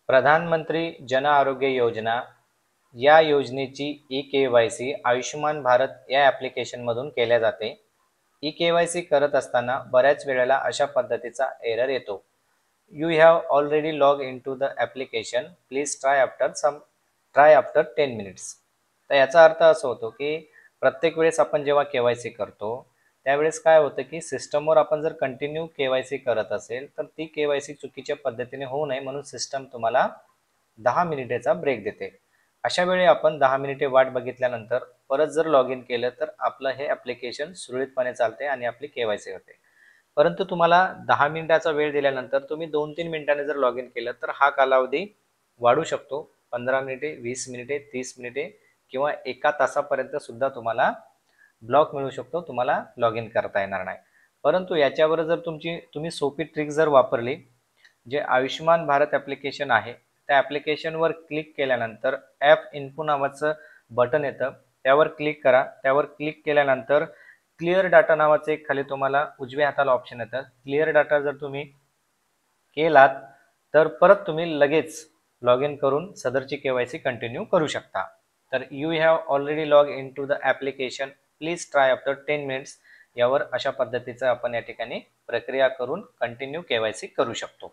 प्रधानमंत्री जन आरोग्य योजना या योजनेची ई-के-वाय-सी आयुष्यमान भारत या ॲप्लिकेशनमधून केल्या जाते. ई-के-वाय-सी करत असताना बऱ्याच वेळेला अशा पद्धतीचा एरर येतो. You have already log into the application. Please try after 10 minutes. तर याचा अर्थ असा होतो की प्रत्येक वेळेस आपण जेव्हा के-वाय-सी करतो त्यावेळेस काय होतं की सिस्टमवर आपण जर कंटिन्यू के-वाय-सी करत असेल तर ती के-वाय-सी चुकीच्या पद्धतीने होऊ नये म्हणून सिस्टम तुम्हाला 10 मिनिटेचा ब्रेक देते. अशा वेळी आपण 10 मिनिटे वाट बघितल्यानंतर परत जर लॉग इन केलं तर आपलं हे ॲप्लिकेशन सुरळीतपणे चालते आणि आपली के-वाय-सी होते. परंतु तुम्हाला 10 मिनिटाचा वेळ दिल्यानंतर तुम्ही 2-3 मिनिटांनी जर लॉग इन केलं तर हा कालावधी वाढू शकतो. 15 मिनिटे, 20 मिनिटे, 30 मिनिटे किंवा 1 तासापर्यंत सुद्धा तुम्हाला ब्लॉक मिळू शकतो. तुम्हाला लॉग इन करता येणार नाही. परंतु याच्यावर जर तुम्ही सोपी ट्रिक जर वापरली, जे आयुष्यमान भारत ॲप्लिकेशन आहे, त्या ॲप्लिकेशनवर क्लिक केल्यानंतर ॲप इन्फो नावाचं बटन येतं. त्यावर क्लिक करा. त्यावर क्लिक केल्यानंतर क्लिअर डाटा नावाचं एक खाली तुम्हाला उजव्या हाताला ऑप्शन येतं. क्लिअर डाटा जर तुम्ही केलात तर परत तुम्ही लगेच लॉग इन करून सदरची के-वाय-सी कंटिन्यू करू शकता. तर you have already log in to the application. Please try after 10 minutes यावर अशा पद्धतीचं आपण या ठिकाणी प्रक्रिया करून कंटिन्यू के-वाय-सी करू शकतो.